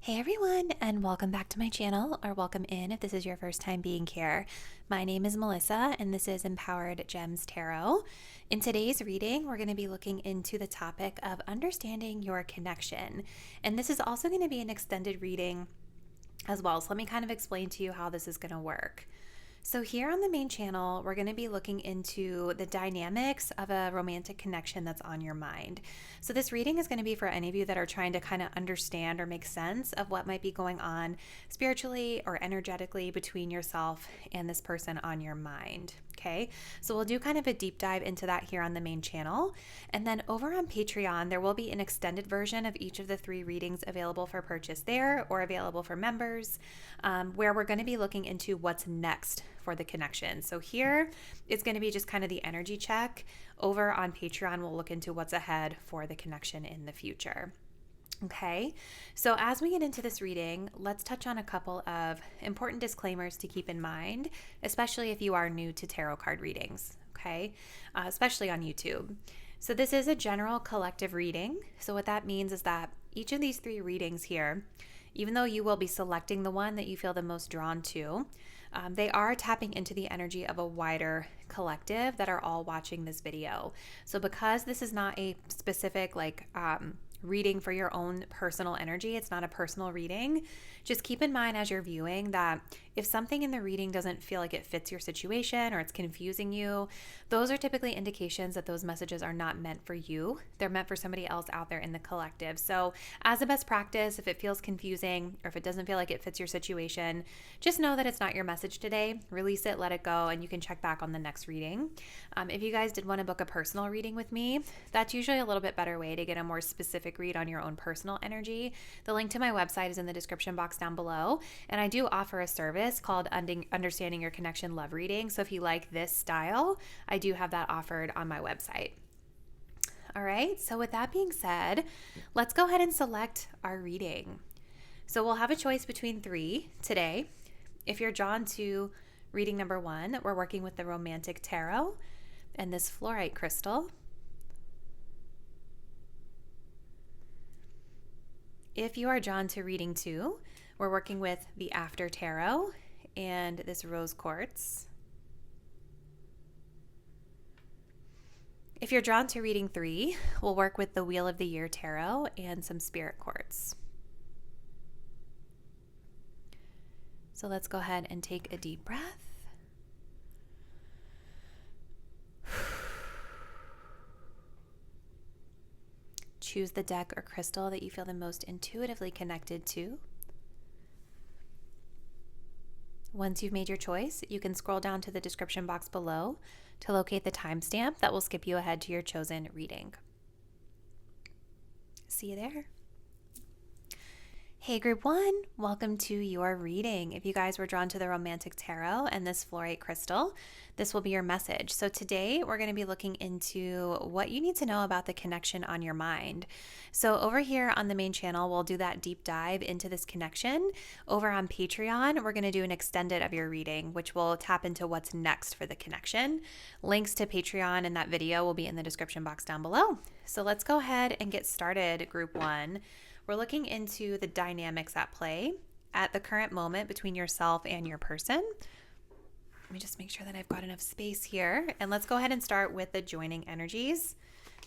Hey everyone, and welcome back to my channel, or welcome in if this is your first time being here. My name is Melissa, and this is Empowered Gems Tarot. In today's reading, we're going to be looking into the topic of understanding your connection. And this is also going to be an extended reading as well. So let me kind of explain to you how this is going to work. So here on the main channel, we're going to be looking into the dynamics of a romantic connection that's on your mind. So this reading is going to be for any of you that are trying to kind of understand or make sense of what might be going on spiritually or energetically between yourself and this person on your mind. Okay, so we'll do kind of a deep dive into that here on the main channel. And then over on Patreon, there will be an extended version of each of the 3 readings available for purchase there or available for members, where we're going to be looking into what's next for the connection. So here it's going to be just kind of the energy check. Over on Patreon, we'll look into what's ahead for the connection in the future. Okay, so as we get into this reading, let's touch on a couple of important disclaimers to keep in mind, especially if you are new to tarot card readings, okay, especially on YouTube. So this is a general collective reading. So what that means is that each of these 3 readings here, even though you will be selecting the one that you feel the most drawn to, they are tapping into the energy of a wider collective that are all watching this video. So because this is not a specific reading for your own personal energy, it's not a personal reading, just keep in mind as you're viewing that if something in the reading doesn't feel like it fits your situation or it's confusing you, those are typically indications that those messages are not meant for you. They're meant for somebody else out there in the collective. So as a best practice, if it feels confusing or if it doesn't feel like it fits your situation, just know that it's not your message today. Release it, let it go, and you can check back on the next reading. If you guys did want to book a personal reading with me, that's usually a little bit better way to get a more specific read on your own personal energy. The link to my website is in the description box down below, and I do offer a service called Understanding Your Connection Love Reading. So if you like this style, I do have that offered on my website. All right, so with that being said, let's go ahead and select our reading. So we'll have a choice between 3 today. If you're drawn to reading number 1, we're working with the Romantic Tarot and this fluorite crystal. If you are drawn to reading 2, we're working with the After Tarot and this rose quartz. If you're drawn to reading 3, we'll work with the Wheel of the Year Tarot and some spirit quartz. So let's go ahead and take a deep breath. Choose the deck or crystal that you feel the most intuitively connected to. Once you've made your choice, you can scroll down to the description box below to locate the timestamp that will skip you ahead to your chosen reading. See you there. Hey group 1, welcome to your reading. If you guys were drawn to the Romantic Tarot and this fluorite crystal, this will be your message. So today we're going to be looking into what you need to know about the connection on your mind. So over here on the main channel, we'll do that deep dive into this connection. Over on Patreon, we're going to do an extended of your reading, which will tap into what's next for the connection. Links to Patreon and that video will be in the description box down below. So let's go ahead and get started, group 1. We're looking into the dynamics at play at the current moment between yourself and your person. Let me just make sure that I've got enough space here. And let's go ahead and start with the joining energies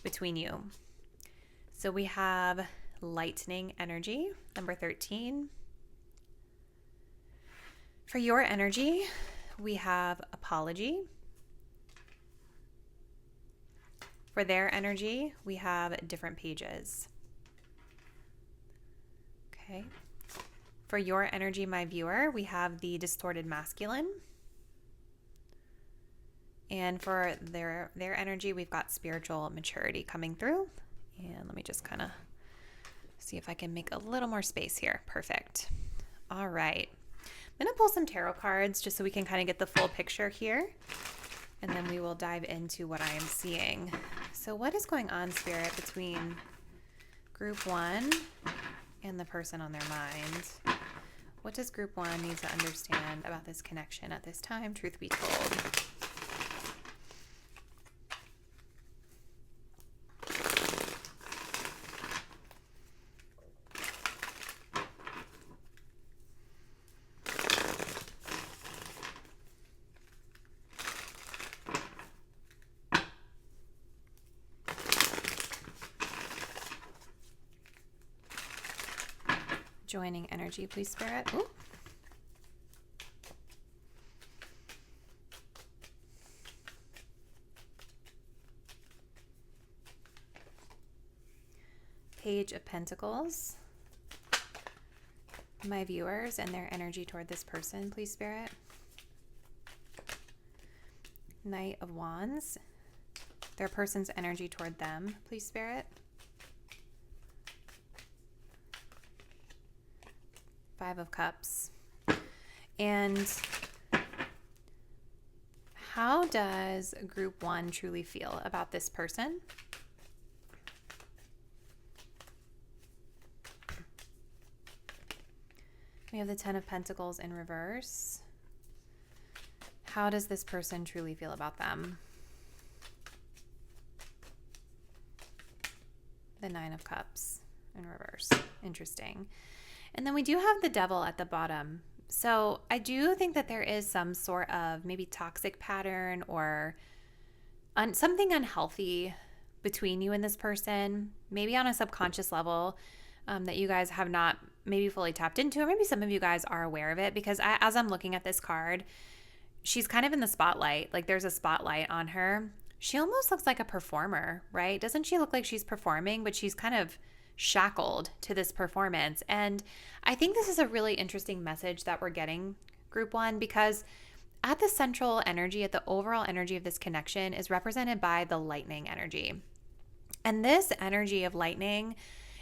between you. So we have lightning energy, number 13. For your energy, we have apology. For their energy, we have different pages. Okay. For your energy, my viewer, we have the distorted masculine. And for their energy, we've got spiritual maturity coming through. And let me just kind of see if I can make a little more space here. Perfect. All right. I'm going to pull some tarot cards just so we can kind of get the full picture here. And then we will dive into what I am seeing. So what is going on, Spirit, between group 1 and the person on their mind? What does group 1 need to understand about this connection at this time, truth be told? Joining energy, please, Spirit. Ooh. Page of Pentacles. My viewers and their energy toward this person, please, Spirit. Knight of Wands. Their person's energy toward them, please, Spirit. Five of Cups. And how does group 1 truly feel about this person? We have the Ten of Pentacles in reverse. How does this person truly feel about them? The Nine of Cups in reverse. Interesting. And then we do have the Devil at the bottom. So I do think that there is some sort of maybe toxic pattern or something unhealthy between you and this person, maybe on a subconscious level that you guys have not maybe fully tapped into, or maybe some of you guys are aware of it, because as I'm looking at this card, she's kind of in the spotlight. Like there's a spotlight on her. She almost looks like a performer, right? Doesn't she look like she's performing, but she's kind of shackled to this performance? And I think this is a really interesting message that we're getting, group 1, because at the central energy, at the overall energy of this connection is represented by the lightning energy. And this energy of lightning,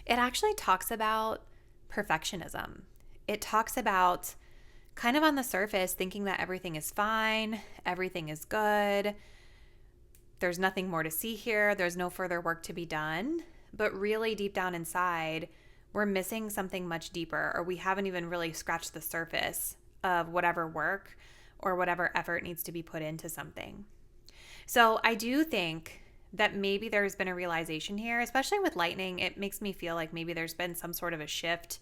it actually talks about perfectionism. It talks about kind of on the surface thinking that everything is fine, everything is good, there's nothing more to see here, there's no further work to be done. But really deep down inside, we're missing something much deeper, or we haven't even really scratched the surface of whatever work or whatever effort needs to be put into something. So I do think that maybe there's been a realization here, especially with lightning. It makes me feel like maybe there's been some sort of a shift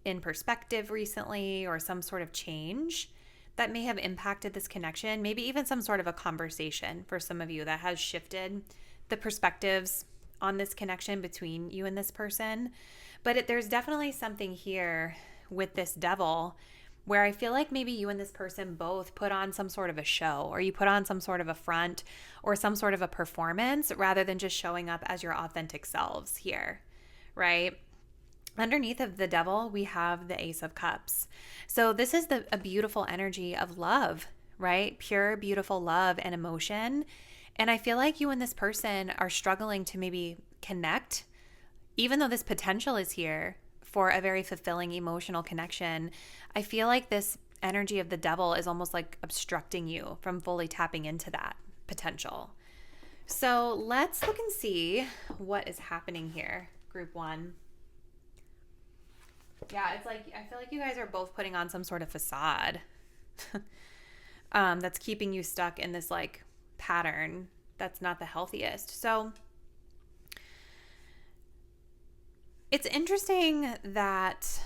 in perspective recently, or some sort of change that may have impacted this connection. Maybe even some sort of a conversation for some of you that has shifted the perspectives on this connection between you and this person. But there's definitely something here with this Devil where I feel like maybe you and this person both put on some sort of a show, or you put on some sort of a front or some sort of a performance rather than just showing up as your authentic selves here, right? Underneath of the Devil, we have the Ace of Cups. So this is a beautiful energy of love, right? Pure, beautiful love and emotion. And I feel like you and this person are struggling to maybe connect, even though this potential is here for a very fulfilling emotional connection. I feel like this energy of the Devil is almost like obstructing you from fully tapping into that potential. So let's look and see what is happening here, group 1. Yeah, it's like, I feel like you guys are both putting on some sort of facade that's keeping you stuck in this like pattern that's not the healthiest. So it's interesting that,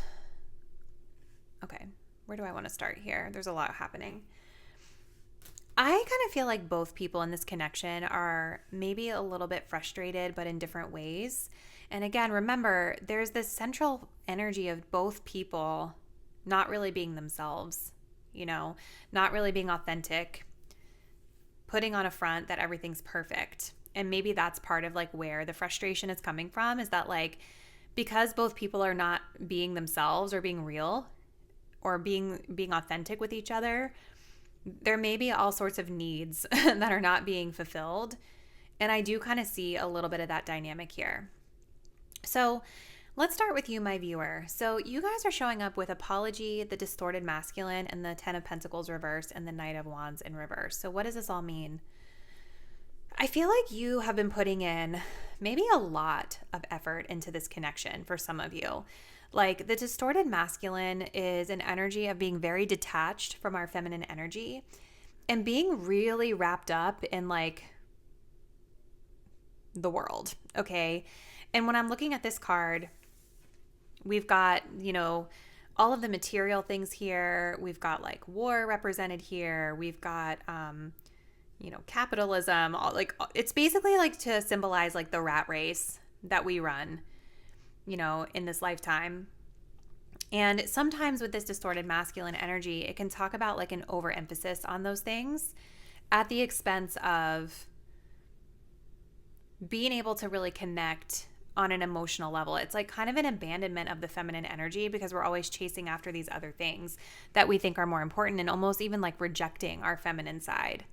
okay, where do I want to start here? There's a lot happening. I kind of feel like both people in this connection are maybe a little bit frustrated, but in different ways. And again, remember, there's this central energy of both people not really being themselves, you know, not really being authentic, putting on a front that everything's perfect. And maybe that's part of like where the frustration is coming from, is that like, because both people are not being themselves or being real or being authentic with each other, there may be all sorts of needs that are not being fulfilled. And I do kind of see a little bit of that dynamic here. So let's start with you, my viewer. So you guys are showing up with Apology, the Distorted Masculine, and the Ten of Pentacles reversed, and the Knight of Wands in reverse. So what does this all mean? I feel like you have been putting in maybe a lot of effort into this connection for some of you. Like the Distorted Masculine is an energy of being very detached from our feminine energy and being really wrapped up in like the world, okay? And when I'm looking at this card, we've got, you know, all of the material things here. We've got like war represented here. We've got, you know, capitalism. Like it's basically like to symbolize like the rat race that we run, you know, in this lifetime. And sometimes with this distorted masculine energy, it can talk about like an overemphasis on those things at the expense of being able to really connect on an emotional level. It's like kind of an abandonment of the feminine energy because we're always chasing after these other things that we think are more important and almost even like rejecting our feminine side.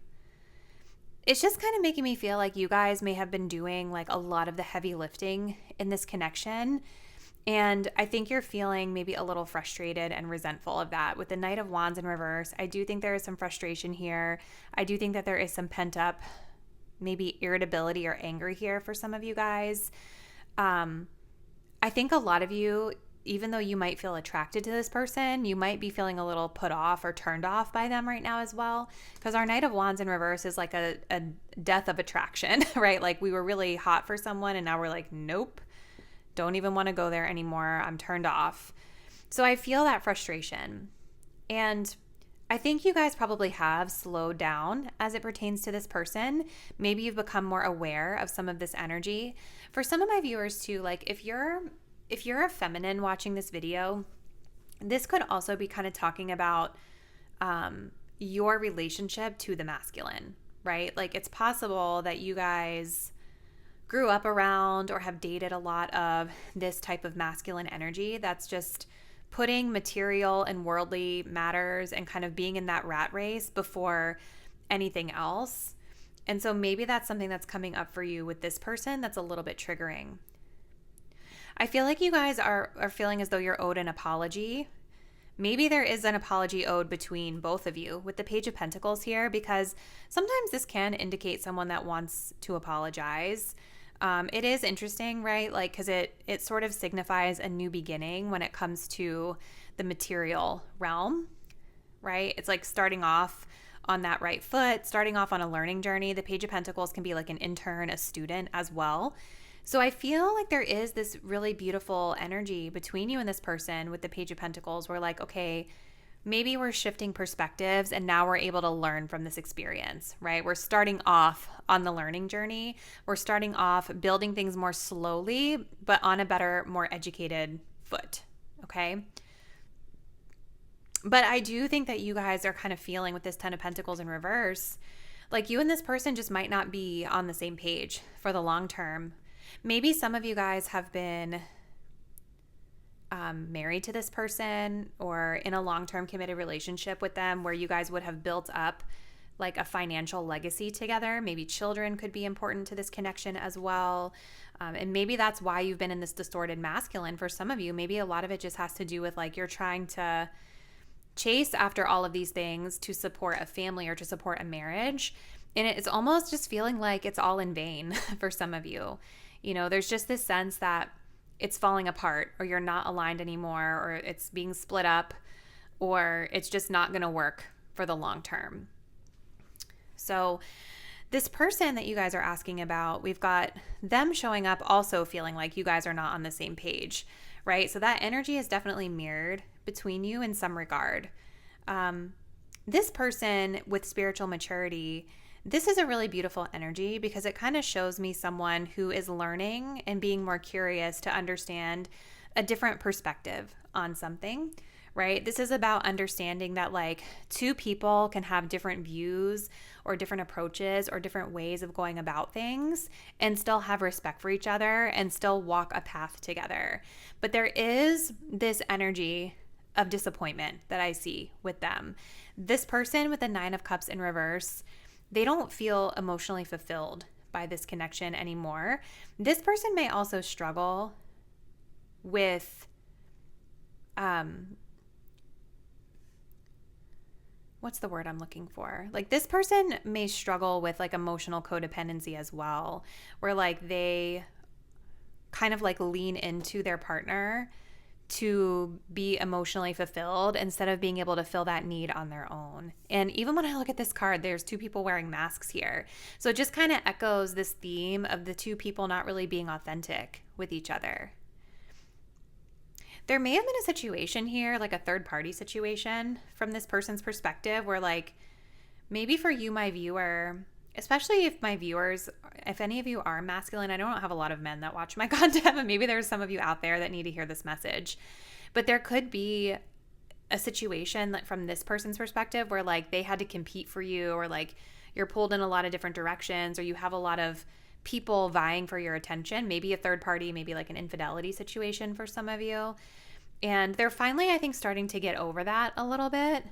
It's just kind of making me feel like you guys may have been doing like a lot of the heavy lifting in this connection. And I think you're feeling maybe a little frustrated and resentful of that. With the Knight of Wands in reverse, I do think there is some frustration here. I do think that there is some pent up maybe irritability or anger here for some of you guys. I think a lot of you, even though you might feel attracted to this person, you might be feeling a little put off or turned off by them right now as well. Because our Knight of Wands in reverse is like a death of attraction, right? Like we were really hot for someone and now we're like, nope, don't even want to go there anymore. I'm turned off. So I feel that frustration. And I think you guys probably have slowed down as it pertains to this person. Maybe you've become more aware of some of this energy. For some of my viewers too, like if you're a feminine watching this video, this could also be kind of talking about your relationship to the masculine, right? Like it's possible that you guys grew up around or have dated a lot of this type of masculine energy that's just putting material and worldly matters and kind of being in that rat race before anything else. And so maybe that's something that's coming up for you with this person that's a little bit triggering. I feel like you guys are feeling as though you're owed an apology. Maybe there is an apology owed between both of you with the Page of Pentacles here, because sometimes this can indicate someone that wants to apologize. It is interesting, right? Like, because it sort of signifies a new beginning when it comes to the material realm, right? It's like starting off on that right foot, starting off on a learning journey. The Page of Pentacles can be like an intern, a student as well. So I feel like there is this really beautiful energy between you and this person with the Page of Pentacles where like, okay, maybe we're shifting perspectives and now we're able to learn from this experience, right? We're starting off on the learning journey. We're starting off building things more slowly, but on a better, more educated foot, okay? But I do think that you guys are kind of feeling with this Ten of Pentacles in reverse, like you and this person just might not be on the same page for the long term. Maybe some of you guys have been married to this person or in a long-term committed relationship with them where you guys would have built up like a financial legacy together. Maybe children could be important to this connection as well. And maybe that's why you've been in this distorted masculine for some of you. Maybe a lot of it just has to do with like you're trying to chase after all of these things to support a family or to support a marriage. And it's almost just feeling like it's all in vain for some of you. You know, there's just this sense that it's falling apart or you're not aligned anymore or it's being split up or it's just not going to work for the long term. So this person that you guys are asking about, we've got them showing up also feeling like you guys are not on the same page, right? So that energy is definitely mirrored between you in some regard. This person with spiritual maturity, this is a really beautiful energy because it kind of shows me someone who is learning and being more curious to understand a different perspective on something, right? This is about understanding that like two people can have different views or different approaches or different ways of going about things and still have respect for each other and still walk a path together. But there is this energy of disappointment that I see with them. This person with the Nine of Cups in reverse, they don't feel emotionally fulfilled by this connection anymore. This person may also struggle with, what's the word I'm looking for? Like this person may struggle with like emotional codependency as well, where like they kind of like lean into their partner to be emotionally fulfilled instead of being able to fill that need on their own. And even when I look at this card, there's two people wearing masks here. So it just kind of echoes this theme of the two people not really being authentic with each other. There may have been a situation here, like a third party situation from this person's perspective where like maybe for you, my viewer, especially if my viewers, if any of you are masculine, I don't have a lot of men that watch my content, but maybe there's some of you out there that need to hear this message. But there could be a situation like from this person's perspective where like they had to compete for you, or like you're pulled in a lot of different directions, or you have a lot of people vying for your attention, maybe a third party, maybe like an infidelity situation for some of you. And they're finally, I think, starting to get over that a little bit.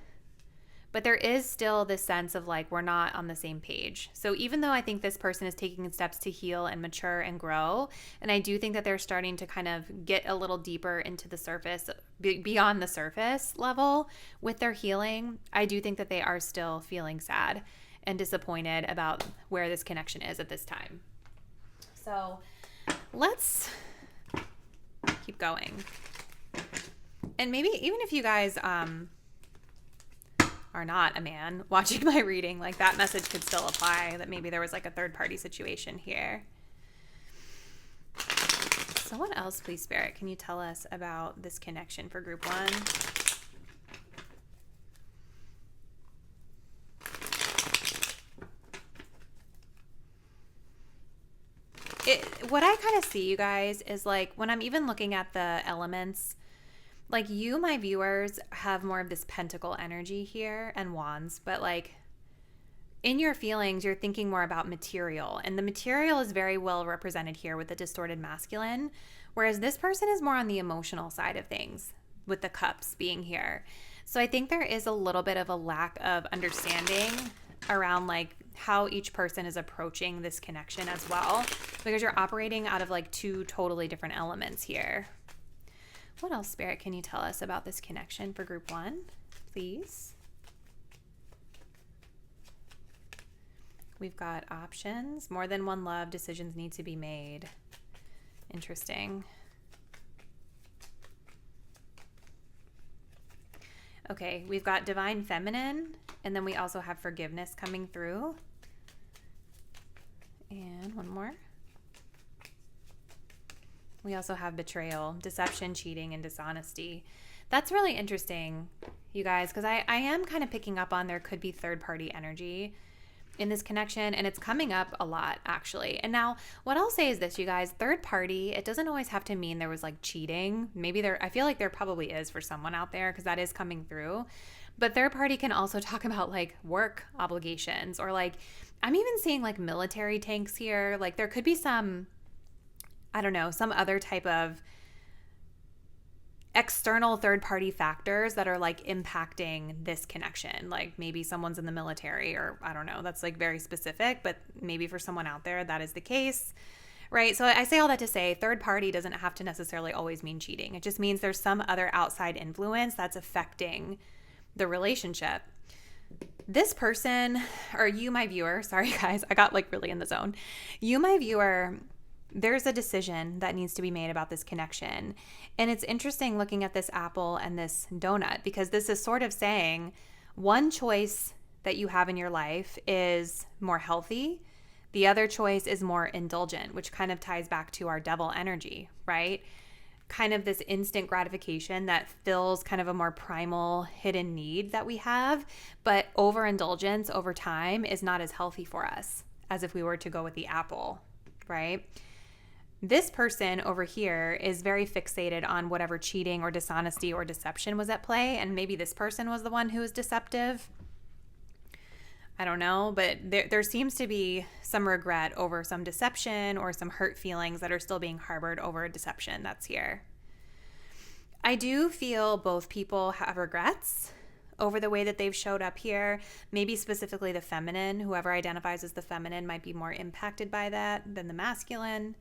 But there is still this sense of like, we're not on the same page. So even though I think this person is taking steps to heal and mature and grow, and I do think that they're starting to kind of get a little deeper into the surface, beyond the surface level with their healing, I do think that they are still feeling sad and disappointed about where this connection is at this time. So let's keep going. And maybe even if you guys are not a man watching my reading, like that message could still apply, that maybe there was like a third party situation here. So what else, please, Spirit, can you tell us about this connection for group 1? What I kind of see, you guys, is like when I'm even looking at the elements, like you, my viewers, have more of this pentacle energy here and wands, but like in your feelings, you're thinking more about material, and the material is very well represented here with the distorted masculine, whereas this person is more on the emotional side of things with the cups being here. So I think there is a little bit of a lack of understanding around like how each person is approaching this connection as well, because you're operating out of like two totally different elements here. What else, Spirit, can you tell us about this connection for group 1, please? We've got options. More than one love. Decisions need to be made. Interesting. Okay, we've got divine feminine, and then we also have forgiveness coming through. And one more. We also have betrayal, deception, cheating, and dishonesty. That's really interesting, you guys, because I am kind of picking up on there could be third-party energy in this connection, and it's coming up a lot, actually. And now, what I'll say is this, you guys, third party, it doesn't always have to mean there was like cheating. Maybe I feel like there probably is for someone out there, because that is coming through. But third party can also talk about like work obligations, or like, I'm even seeing like military tanks here. Like there could be some, I don't know, some other type of external third-party factors that are like impacting this connection. Like maybe someone's in the military, or I don't know, that's like very specific, but maybe for someone out there that is the case, right? So I say all that to say third party doesn't have to necessarily always mean cheating. It just means there's some other outside influence that's affecting the relationship. This person, or you, my viewer, sorry guys, I got like really in the zone. You, my viewer, there's a decision that needs to be made about this connection. And it's interesting looking at this apple and this donut, because this is sort of saying one choice that you have in your life is more healthy. The other choice is more indulgent, which kind of ties back to our devil energy, right? Kind of this instant gratification that fills kind of a more primal hidden need that we have. But overindulgence over time is not as healthy for us as if we were to go with the apple, right? This person over here is very fixated on whatever cheating or dishonesty or deception was at play, and maybe this person was the one who was deceptive. I don't know, but there seems to be some regret over some deception or some hurt feelings that are still being harbored over a deception that's here. I do feel both people have regrets over the way that they've showed up here. Maybe specifically the feminine, whoever identifies as the feminine might be more impacted by that than the masculine.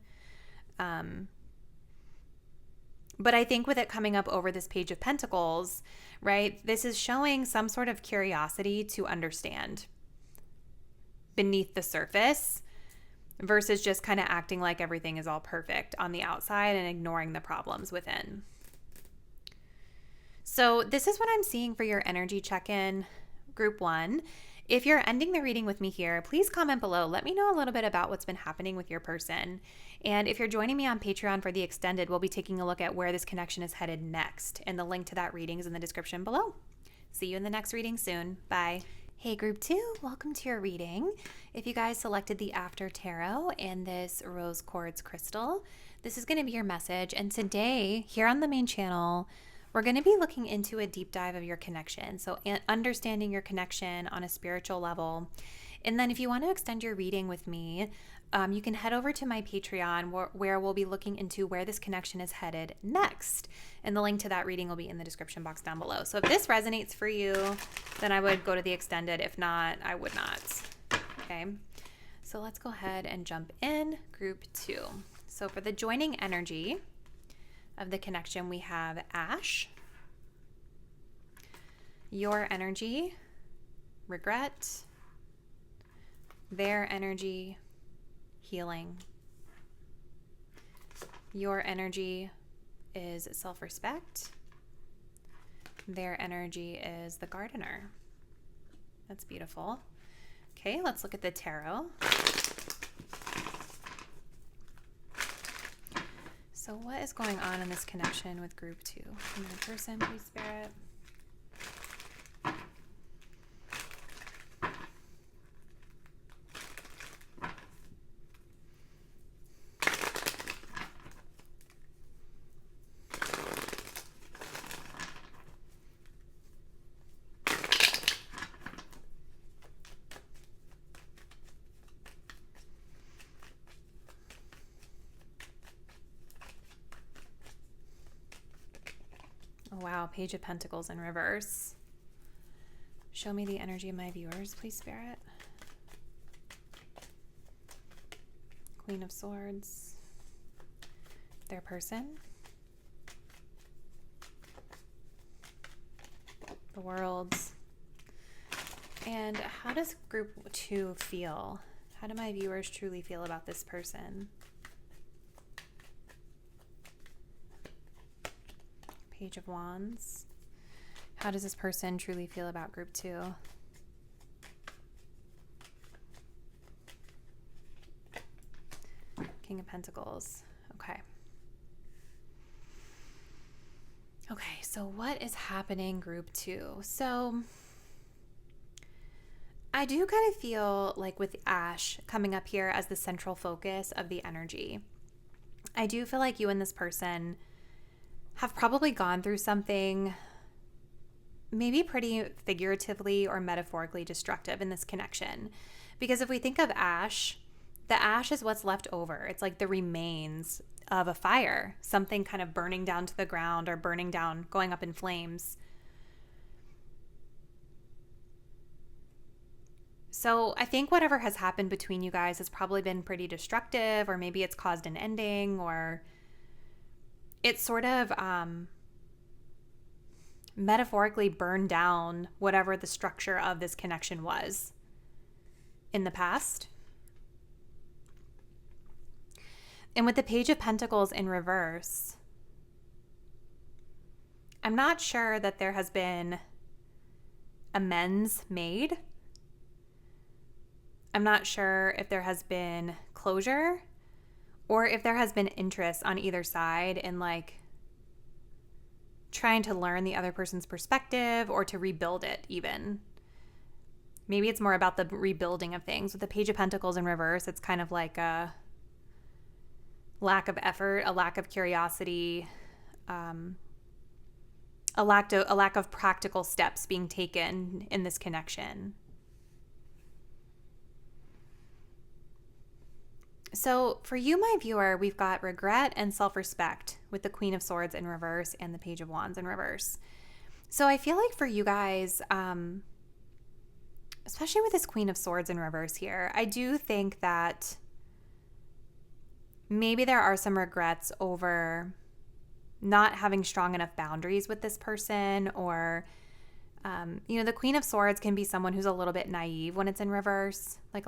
But I think with it coming up over this Page of Pentacles, right, this is showing some sort of curiosity to understand beneath the surface versus just kind of acting like everything is all perfect on the outside and ignoring the problems within. So this is what I'm seeing for your energy check-in, group 1. If you're ending the reading with me here, please comment below. Let me know a little bit about what's been happening with your person. And if you're joining me on Patreon for the extended, we'll be taking a look at where this connection is headed next. And the link to that reading is in the description below. See you in the next reading soon. Bye. Hey group 2, welcome to your reading. If you guys selected the After Tarot and this rose quartz crystal, this is going to be your message. And today, here on the main channel, we're going to be looking into a deep dive of your connection. So understanding your connection on a spiritual level. And then if you want to extend your reading with me, you can head over to my Patreon where we'll be looking into where this connection is headed next. And the link to that reading will be in the description box down below. So if this resonates for you, then I would go to the extended. If not, I would not. Okay. So let's go ahead and jump in. Group 2. So for the joining energy of the connection, we have Ash. Your energy, regret. Their energy, healing. Your energy is self-respect. Their energy is the gardener. That's beautiful. Okay, let's look at the tarot. So what is going on in this connection with group 2? Another person, please, Spirit. Oh, wow, Page of Pentacles in reverse. Show me the energy of my viewers, please, Spirit. Queen of Swords. Their person. The Worlds. And how does group 2 feel? How do my viewers truly feel about this person? Page of Wands. How does this person truly feel about group 2? King of Pentacles. Okay. Okay, so what is happening group 2? So I do kind of feel like with Ash coming up here as the central focus of the energy, I do feel like you and this person have probably gone through something maybe pretty figuratively or metaphorically destructive in this connection. Because if we think of ash, the ash is what's left over. It's like the remains of a fire, something kind of burning down to the ground or burning down, going up in flames. So I think whatever has happened between you guys has probably been pretty destructive, or maybe it's caused an ending, or it's sort of metaphorically burned down whatever the structure of this connection was in the past. And with the Page of Pentacles in reverse, I'm not sure that there has been amends made. I'm not sure if there has been closure, or if there has been interest on either side in like trying to learn the other person's perspective or to rebuild it even. Maybe it's more about the rebuilding of things. With the Page of Pentacles in reverse, it's kind of like a lack of effort, a lack of curiosity, a lack of practical steps being taken in this connection. So for you, my viewer, we've got regret and self-respect with the Queen of Swords in reverse and the Page of Wands in reverse. So I feel like for you guys, especially with this Queen of Swords in reverse here, I do think that maybe there are some regrets over not having strong enough boundaries with this person, or, the Queen of Swords can be someone who's a little bit naive when it's in reverse, like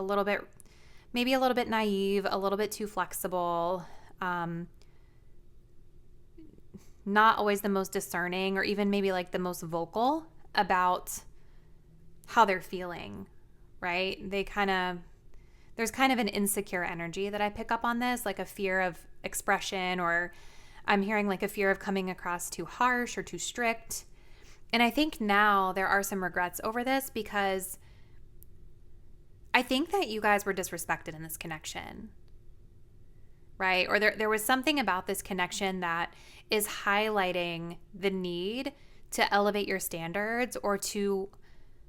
maybe a little bit naive, a little bit too flexible, not always the most discerning, or even maybe like the most vocal about how they're feeling, right? There's kind of an insecure energy that I pick up on this, like a fear of expression, or I'm hearing like a fear of coming across too harsh or too strict. And I think now there are some regrets over this, because I think that you guys were disrespected in this connection, right? Or there was something about this connection that is highlighting the need to elevate your standards or to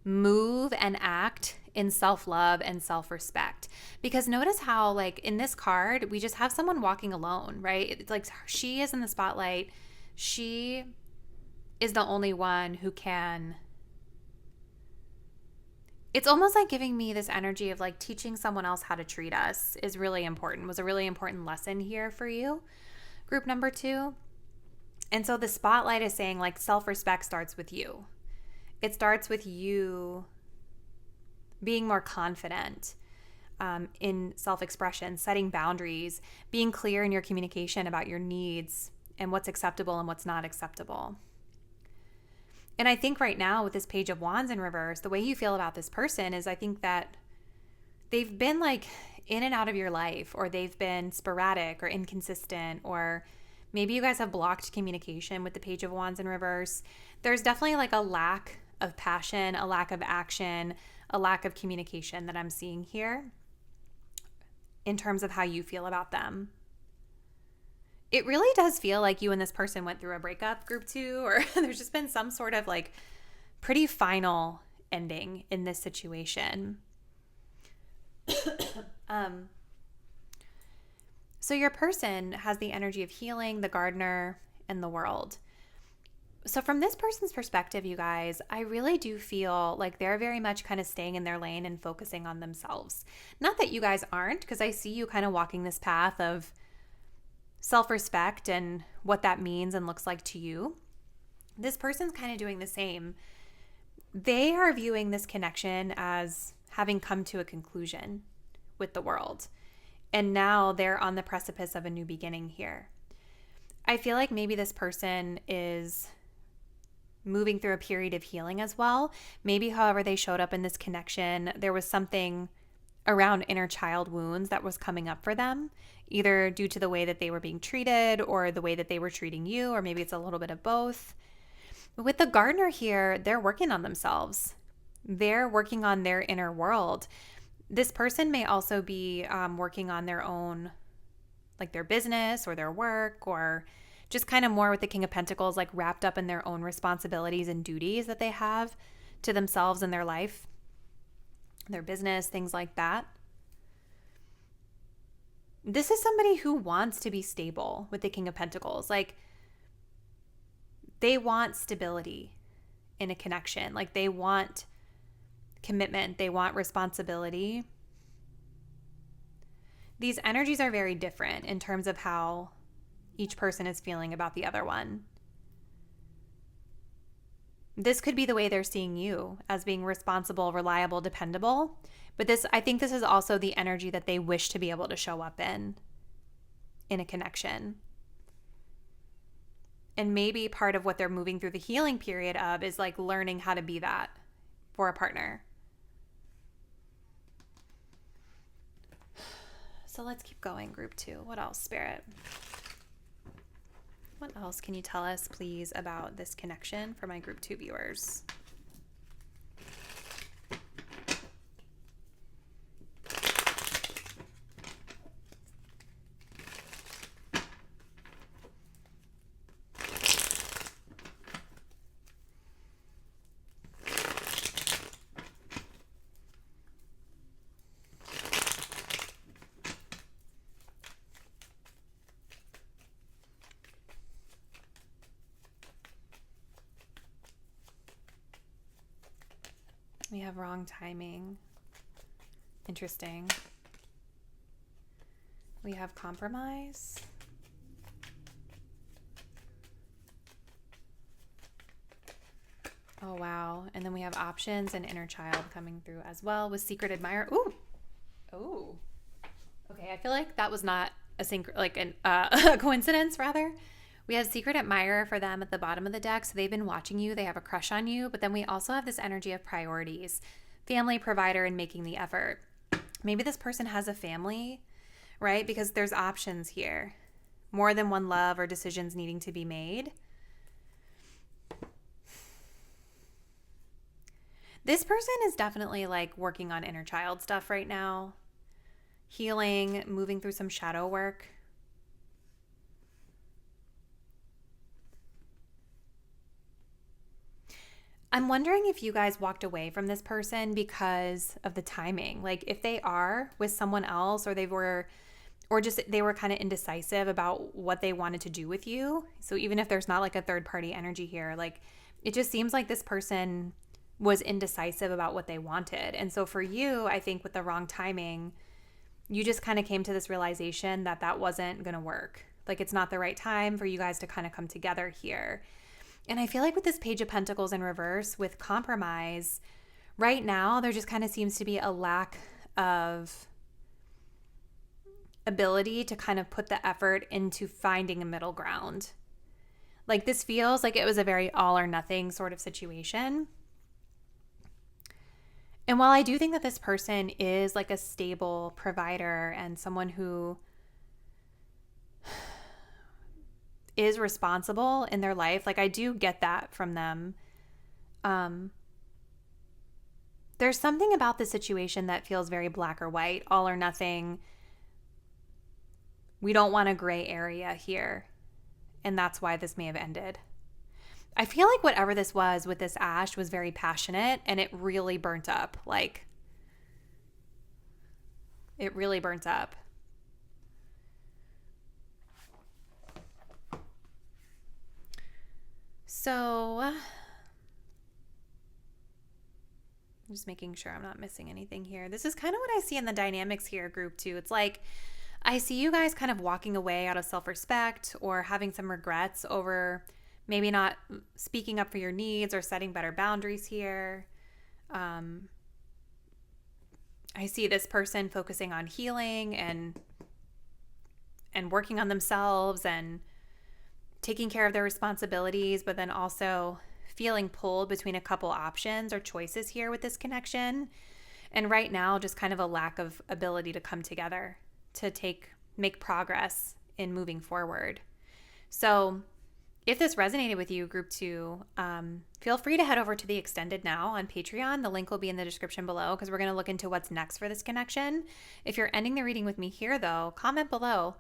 move and act in self-love and self-respect. Because notice how, like, in this card, we just have someone walking alone, right? It's like she is in the spotlight. She is the only one who can. It's almost like giving me this energy of like teaching someone else how to treat us is really important, was a really important lesson here for you, group number 2. And so the spotlight is saying like self-respect starts with you. It starts with you being more confident in self-expression, setting boundaries, being clear in your communication about your needs and what's acceptable and what's not acceptable. And I think right now with this Page of Wands in reverse, the way you feel about this person is I think that they've been like in and out of your life, or they've been sporadic or inconsistent, or maybe you guys have blocked communication with the Page of Wands in reverse. There's definitely like a lack of passion, a lack of action, a lack of communication that I'm seeing here in terms of how you feel about them. It really does feel like you and this person went through a breakup, group 2, or there's just been some sort of like pretty final ending in this situation. So your person has the energy of healing, the gardener, and the world. So from this person's perspective, you guys, I really do feel like they're very much kind of staying in their lane and focusing on themselves. Not that you guys aren't, because I see you kind of walking this path of self-respect and what that means and looks like to you. This person's kind of doing the same. They are viewing this connection as having come to a conclusion with the world. And now they're on the precipice of a new beginning here. I feel like maybe this person is moving through a period of healing as well. Maybe however they showed up in this connection, there was something around inner child wounds that was coming up for them, either due to the way that they were being treated or the way that they were treating you, or maybe it's a little bit of both. With the gardener here, they're working on themselves. They're working on their inner world. This person may also be working on their own, like their business or their work, or just kind of more with the King of Pentacles, like wrapped up in their own responsibilities and duties that they have to themselves in their life, their business, things like that. This is somebody who wants to be stable with the King of Pentacles. Like they want stability in a connection. Like they want commitment. They want responsibility. These energies are very different in terms of how each person is feeling about the other one. This could be the way they're seeing you, as being responsible, reliable, dependable. But I think this is also the energy that they wish to be able to show up in a connection. And maybe part of what they're moving through the healing period of is like learning how to be that for a partner. So let's keep going, group 2. What else, Spirit? What else can you tell us, please, about this connection for my group 2 viewers? We have wrong timing. Interesting. We have compromise. Oh, wow. And then we have options and inner child coming through as well with secret admirer. Ooh. Oh. Okay, I feel like that was not a coincidence, rather. We have secret admirer for them at the bottom of the deck. So they've been watching you. They have a crush on you. But then we also have this energy of priorities, family, provider, and making the effort. Maybe this person has a family, right? Because there's options here. More than one love or decisions needing to be made. This person is definitely like working on inner child stuff right now, healing, moving through some shadow work. I'm wondering if you guys walked away from this person because of the timing. Like if they are with someone else, or they were kind of indecisive about what they wanted to do with you. So even if there's not like a third party energy here, like it just seems like this person was indecisive about what they wanted. And so for you, I think with the wrong timing, you just kind of came to this realization that that wasn't going to work. Like it's not the right time for you guys to kind of come together here. And I feel like with this Page of Pentacles in reverse with compromise, right now there just kind of seems to be a lack of ability to kind of put the effort into finding a middle ground. Like this feels like it was a very all or nothing sort of situation. And while I do think that this person is like a stable provider and someone who is responsible in their life, like I do get that from them. There's something about the situation that feels very black or white, all or nothing. We don't want a gray area here. And that's why this may have ended. I feel like whatever this was with this ash was very passionate and it really burnt up. Like, it really burnt up. So, I'm just making sure I'm not missing anything here. This is kind of what I see in the dynamics here, group 2. It's like, I see you guys kind of walking away out of self-respect or having some regrets over maybe not speaking up for your needs or setting better boundaries here. I see this person focusing on healing and working on themselves and taking care of their responsibilities, but then also feeling pulled between a couple options or choices here with this connection. And right now, just kind of a lack of ability to come together to make progress in moving forward. So if this resonated with you, group 2, feel free to head over to the extended now on Patreon. The link will be in the description below because we're going to look into what's next for this connection. If you're ending the reading with me here, though, comment below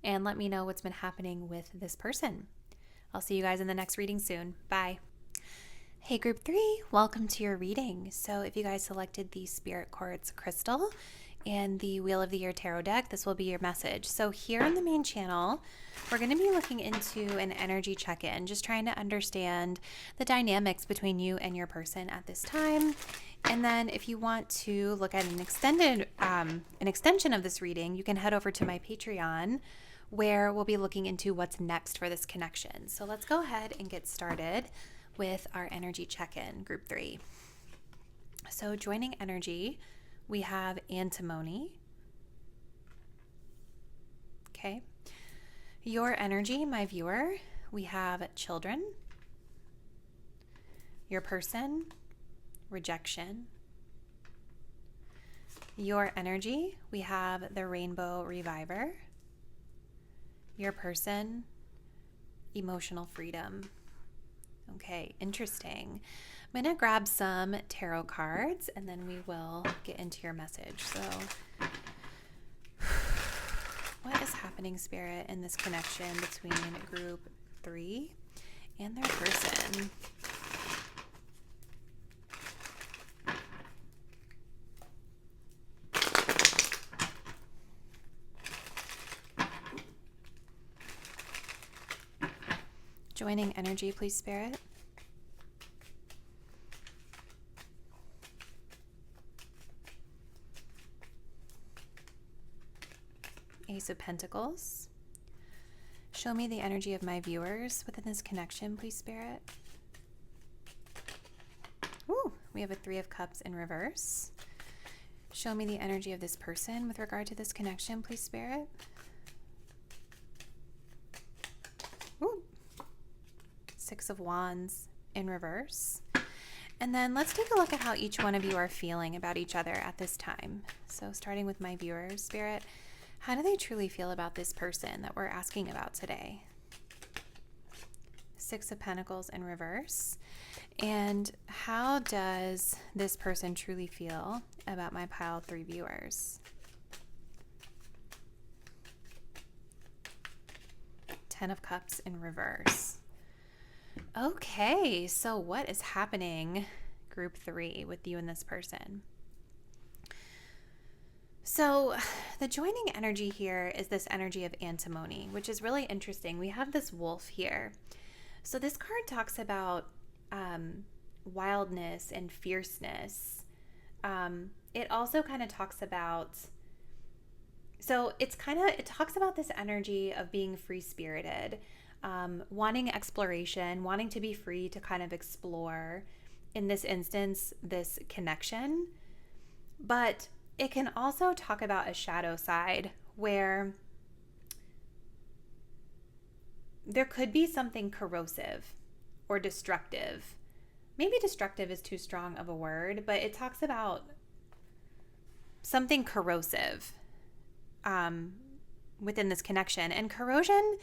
and let me know what's been happening with this person. I'll see you guys in the next reading soon. Bye. Hey, group 3, welcome to your reading. So if you guys selected the Spirit Quartz Crystal and the Wheel of the Year Tarot deck, this will be your message. So here on the main channel, we're going to be looking into an energy check-in, just trying to understand the dynamics between you and your person at this time. And then if you want to look at an extension of this reading, you can head over to my Patreon, where we'll be looking into what's next for this connection. So let's go ahead and get started with our energy check-in, group 3. So joining energy, we have antimony. Okay. Your energy, my viewer, we have children. Your person, rejection. Your energy, we have the Rainbow Reviver. Your person, emotional freedom. Okay, interesting. I'm going to grab some tarot cards and then we will get into your message. So, what is happening, Spirit, in this connection between group 3 and their person? Joining energy, please, Spirit. Ace of Pentacles. Show me the energy of my viewers within this connection, please, Spirit. Ooh, we have a 3 of Cups in reverse. Show me the energy of this person with regard to this connection, please, Spirit. Ooh. 6 of Wands in reverse. And then let's take a look at how each one of you are feeling about each other at this time. So starting with my viewers, Spirit, how do they truly feel about this person that we're asking about today? 6 of Pentacles in reverse. And how does this person truly feel about my pile 3 viewers? 10 of Cups in reverse. Okay, so what is happening, group 3, with you and this person? So the joining energy here is this energy of antimony, which is really interesting. We have this wolf here. So this card talks about wildness and fierceness. It also kind of talks about, so it talks about this energy of being free-spirited, wanting exploration, wanting to be free to kind of explore, in this instance, this connection. But it can also talk about a shadow side where there could be something corrosive or destructive. Maybe destructive is too strong of a word, but it talks about something corrosive within this connection. And corrosion,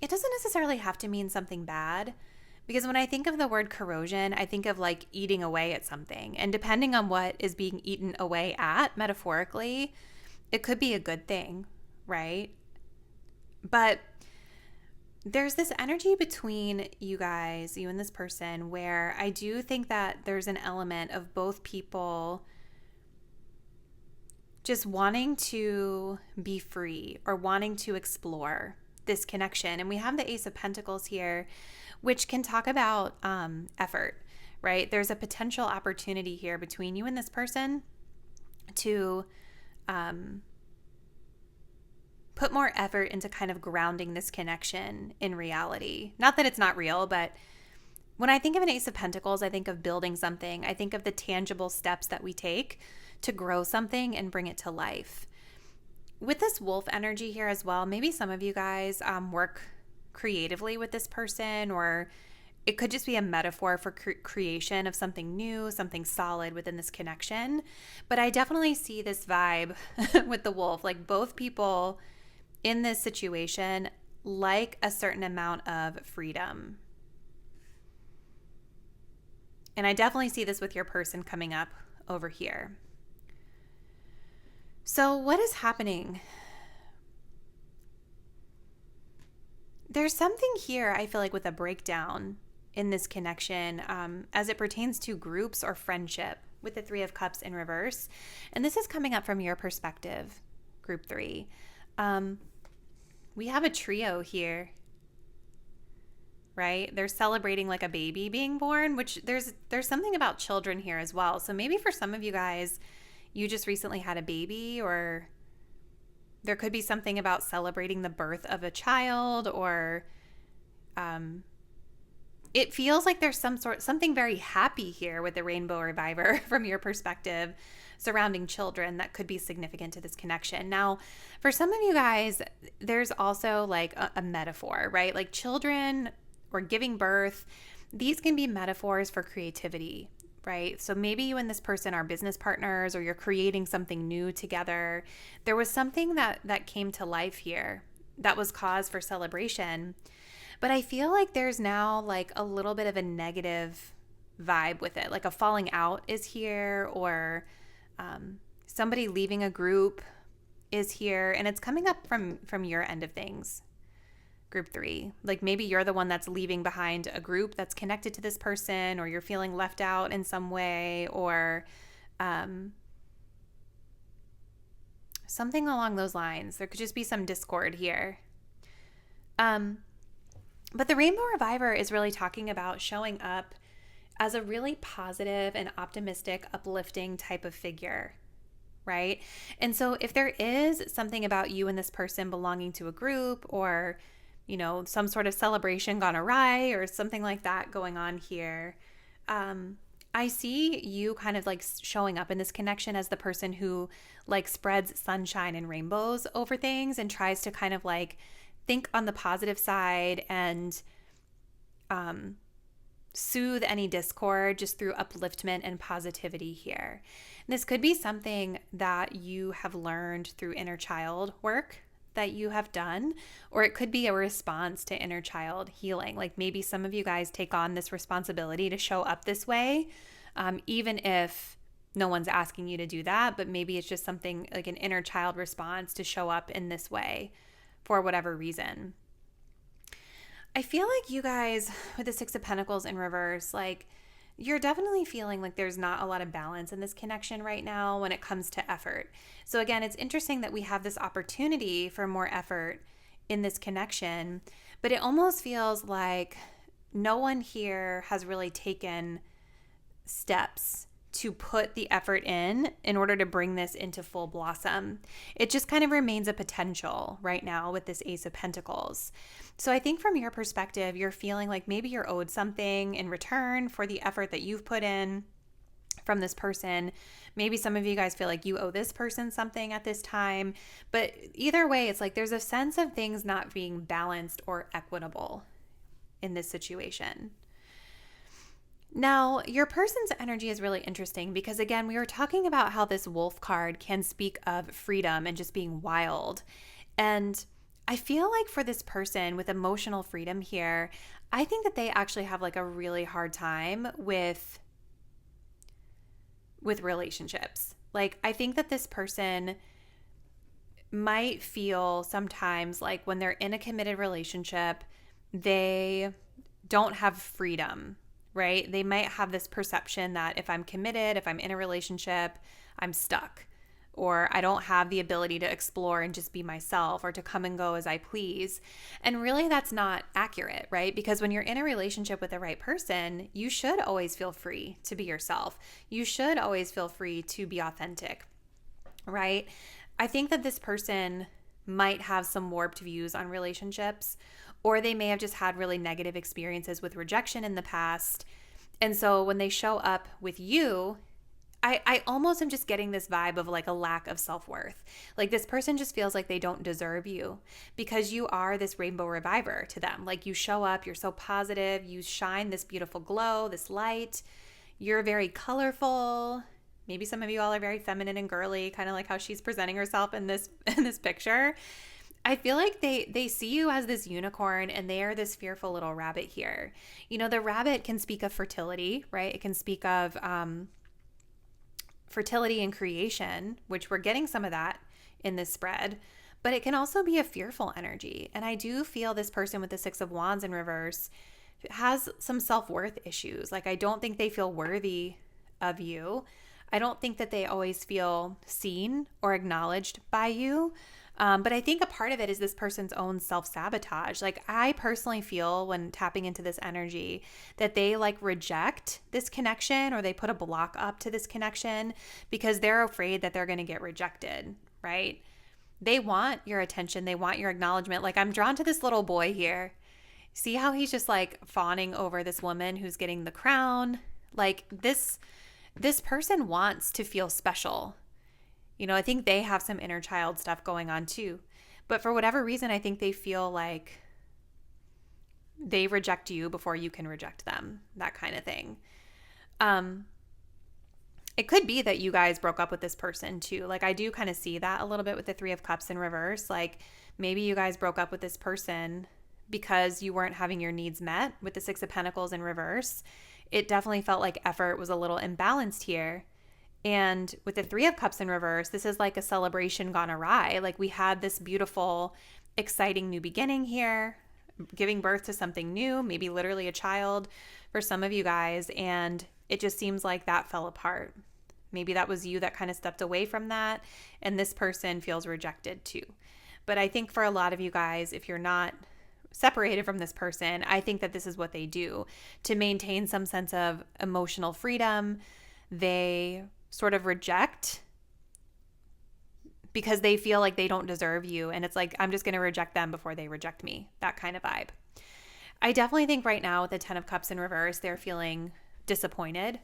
it doesn't necessarily have to mean something bad, because when I think of the word corrosion, I think of like eating away at something. And depending on what is being eaten away at, metaphorically, it could be a good thing, right? But there's this energy between you guys, you and this person, where I do think that there's an element of both people just wanting to be free or wanting to explore this connection. And we have the Ace of Pentacles here, which can talk about effort, right? There's a potential opportunity here between you and this person to put more effort into kind of grounding this connection in reality. Not that it's not real, but when I think of an Ace of Pentacles, I think of building something. I think of the tangible steps that we take to grow something and bring it to life. With this wolf energy here as well, maybe some of you guys work creatively with this person, or it could just be a metaphor for creation of something new, something solid within this connection. But I definitely see this vibe with the wolf, like both people in this situation like a certain amount of freedom. And I definitely see this with your person coming up over here. So what is happening? There's something here, I feel like, with a breakdown in this connection as it pertains to groups or friendship with the 3 of Cups in reverse. And this is coming up from your perspective, group 3. We have a trio here, right? They're celebrating like a baby being born, which there's something about children here as well. So maybe for some of you guys, you just recently had a baby, or there could be something about celebrating the birth of a child, or it feels like there's something very happy here with the Rainbow Reviver from your perspective surrounding children that could be significant to this connection. Now, for some of you guys, there's also like a metaphor, right? Like children or giving birth, these can be metaphors for creativity, right? So maybe you and this person are business partners, or you're creating something new together. There was something that came to life here that was cause for celebration. But I feel like there's now like a little bit of a negative vibe with it. Like a falling out is here, or somebody leaving a group is here. And it's coming up from your end of things, group 3. Like maybe you're the one that's leaving behind a group that's connected to this person, or you're feeling left out in some way, or something along those lines. There could just be some discord here. But the Rainbow Reviver is really talking about showing up as a really positive and optimistic, uplifting type of figure, right? And so if there is something about you and this person belonging to a group, or, you know, some sort of celebration gone awry or something like that going on here, I see you kind of like showing up in this connection as the person who like spreads sunshine and rainbows over things and tries to kind of like think on the positive side and soothe any discord just through upliftment and positivity here. And this could be something that you have learned through inner child work that you have done, or it could be a response to inner child healing. Like maybe some of you guys take on this responsibility to show up this way, even if no one's asking you to do that, but maybe it's just something like an inner child response to show up in this way for whatever reason. I feel like you guys with the Six of Pentacles in reverse, like you're definitely feeling like there's not a lot of balance in this connection right now when it comes to effort. So again, it's interesting that we have this opportunity for more effort in this connection, but it almost feels like no one here has really taken steps to put the effort in order to bring this into full blossom. It just kind of remains a potential right now with this Ace of Pentacles. So I think from your perspective, you're feeling like maybe you're owed something in return for the effort that you've put in from this person. Maybe some of you guys feel like you owe this person something at this time. But either way, it's like there's a sense of things not being balanced or equitable in this situation. Now, your person's energy is really interesting because, again, we were talking about how this wolf card can speak of freedom and just being wild. And I feel like for this person with emotional freedom here, I think that they actually have like a really hard time with relationships. Like, I think that this person might feel sometimes like when they're in a committed relationship, they don't have freedom. Right? They might have this perception that if I'm committed, if I'm in a relationship, I'm stuck, or I don't have the ability to explore and just be myself or to come and go as I please. And really that's not accurate, right? Because when you're in a relationship with the right person, you should always feel free to be yourself. You should always feel free to be authentic, right? I think that this person might have some warped views on relationships, or they may have just had really negative experiences with rejection in the past. And so when they show up with you, I almost am just getting this vibe of like a lack of self-worth. Like this person just feels like they don't deserve you because you are this rainbow reviver to them. Like you show up, you're so positive, you shine this beautiful glow, this light. You're very colorful. Maybe some of you all are very feminine and girly, kind of like how she's presenting herself in this picture. I feel like they see you as this unicorn and they are this fearful little rabbit here. You know, the rabbit can speak of fertility, right? It can speak of fertility and creation, which we're getting some of that in this spread, but it can also be a fearful energy. And I do feel this person with the Six of Wands in reverse has some self-worth issues. Like I don't think they feel worthy of you. I don't think that they always feel seen or acknowledged by you. But I think a part of it is this person's own self-sabotage. Like I personally feel when tapping into this energy that they like reject this connection or they put a block up to this connection because they're afraid that they're going to get rejected, right? They want your attention. They want your acknowledgement. Like I'm drawn to this little boy here. See how he's just like fawning over this woman who's getting the crown? Like this person wants to feel special. You know, I think they have some inner child stuff going on too. But for whatever reason, I think they feel like they reject you before you can reject them, that kind of thing. It could be that you guys broke up with this person too. Like I do kind of see that a little bit with the Three of Cups in reverse. Like maybe you guys broke up with this person because you weren't having your needs met with the Six of Pentacles in reverse. It definitely felt like effort was a little imbalanced here. And with the Three of Cups in reverse, this is like a celebration gone awry. Like we had this beautiful, exciting new beginning here, giving birth to something new, maybe literally a child for some of you guys. And it just seems like that fell apart. Maybe that was you that kind of stepped away from that. And this person feels rejected too. But I think for a lot of you guys, if you're not separated from this person, I think that this is what they do to maintain some sense of emotional freedom. They sort of reject because they feel like they don't deserve you. And it's like, I'm just going to reject them before they reject me. That kind of vibe. I definitely think right now with the Ten of Cups in reverse, they're feeling disappointed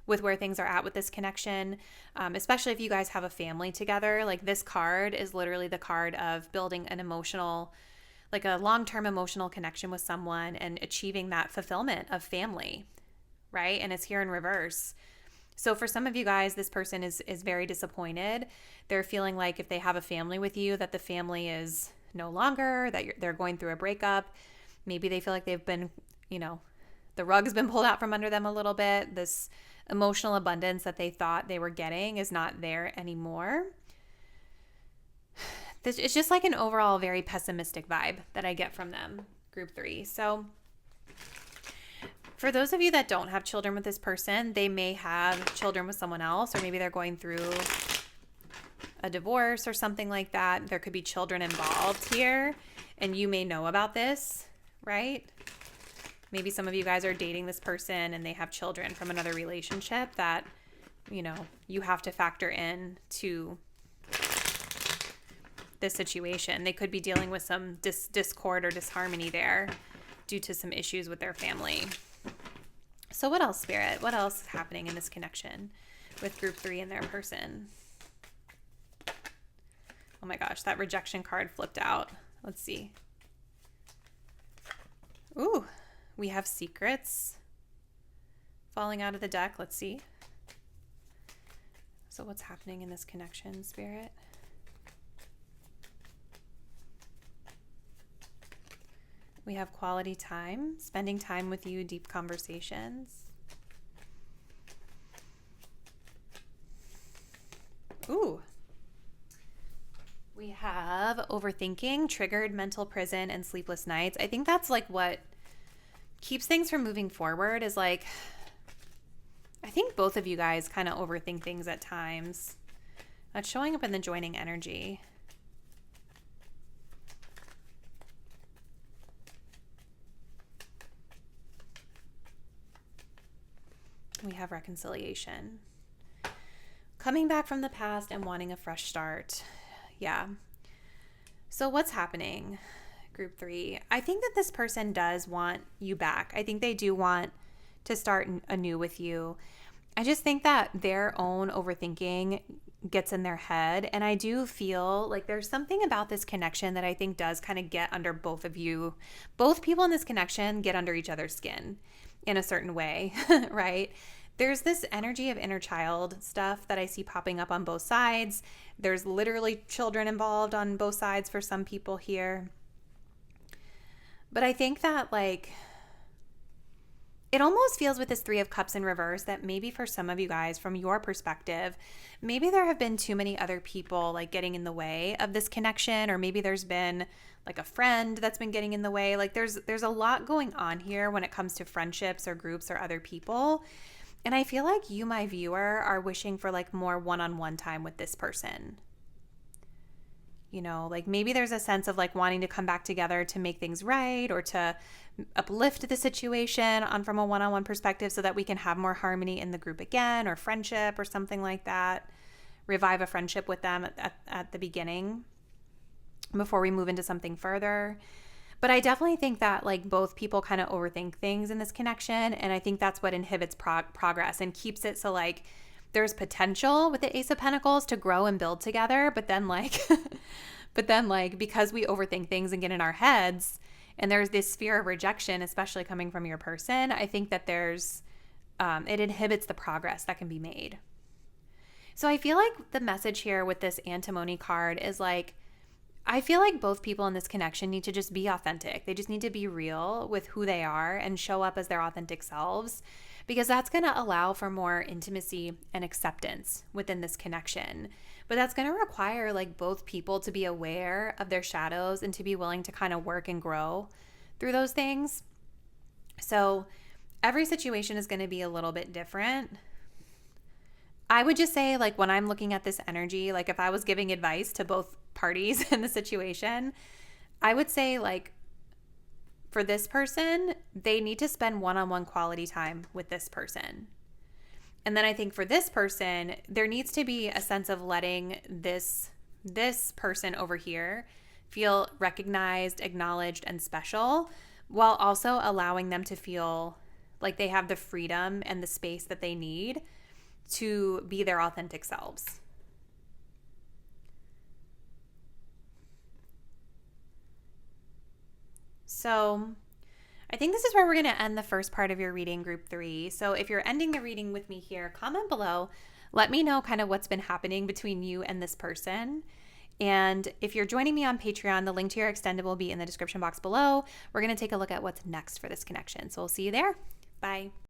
with where things are at with this connection, especially if you guys have a family together. Like this card is literally the card of building an emotional, like a long-term emotional connection with someone and achieving that fulfillment of family, right? And it's here in reverse. So for some of you guys, this person is very disappointed. They're feeling like if they have a family with you, that the family is no longer, that they're going through a breakup. Maybe they feel like they've been, the rug's been pulled out from under them a little bit. This emotional abundance that they thought they were getting is not there anymore. It's just like an overall very pessimistic vibe that I get from them, group 3. So for those of you that don't have children with this person, they may have children with someone else, or maybe they're going through a divorce or something like that. There could be children involved here, and you may know about this, right? Maybe some of you guys are dating this person and they have children from another relationship that, you have to factor in to this situation. They could be dealing with some discord or disharmony there due to some issues with their family. So what else, Spirit? What else is happening in this connection with group 3 and their person? Oh my gosh, that rejection card flipped out. Let's see. Ooh, we have secrets falling out of the deck. Let's see. So what's happening in this connection, Spirit? We have quality time, spending time with you, deep conversations. Ooh. We have overthinking, triggered mental prison, and sleepless nights. I think that's like what keeps things from moving forward is like, I think both of you guys kind of overthink things at times. That's showing up in the joining energy. We have reconciliation. Coming back from the past and wanting a fresh start. Yeah. So what's happening, group 3? I think that this person does want you back. I think they do want to start anew with you. I just think that their own overthinking gets in their head. And I do feel like there's something about this connection that I think does kind of get under both of you. Both people in this connection get under each other's skin in a certain way, right? There's this energy of inner child stuff that I see popping up on both sides. There's literally children involved on both sides for some people here. But I think that like, it almost feels with this 3 of Cups in reverse that maybe for some of you guys, from your perspective, maybe there have been too many other people like getting in the way of this connection, or maybe there's been like a friend that's been getting in the way. Like there's a lot going on here when it comes to friendships or groups or other people. And I feel like you, my viewer, are wishing for like more one-on-one time with this person. Like maybe there's a sense of like wanting to come back together to make things right, or to uplift the situation from a one-on-one perspective so that we can have more harmony in the group again, or friendship or something like that. Revive a friendship with them at the beginning before we move into something further. But I definitely think that like both people kind of overthink things in this connection. And I think that's what inhibits progress and keeps it so like there's potential with the Ace of Pentacles to grow and build together. But then like, because we overthink things and get in our heads, and there's this fear of rejection, especially coming from your person, I think that there's, it inhibits the progress that can be made. So I feel like the message here with this antimony card is like, I feel like both people in this connection need to just be authentic. They just need to be real with who they are and show up as their authentic selves, because that's going to allow for more intimacy and acceptance within this connection. But that's going to require like both people to be aware of their shadows and to be willing to kind of work and grow through those things. So every situation is going to be a little bit different. I would just say like when I'm looking at this energy, like if I was giving advice to both parties in the situation, I would say like for this person, they need to spend one-on-one quality time with this person. And then I think for this person, there needs to be a sense of letting this person over here feel recognized, acknowledged, and special, while also allowing them to feel like they have the freedom and the space that they need to be their authentic selves. So I think this is where we're going to end the first part of your reading, group 3. So if you're ending the reading with me here, comment below. Let me know kind of what's been happening between you and this person. And if you're joining me on Patreon, the link to your extended will be in the description box below. We're going to take a look at what's next for this connection. So we'll see you there. Bye.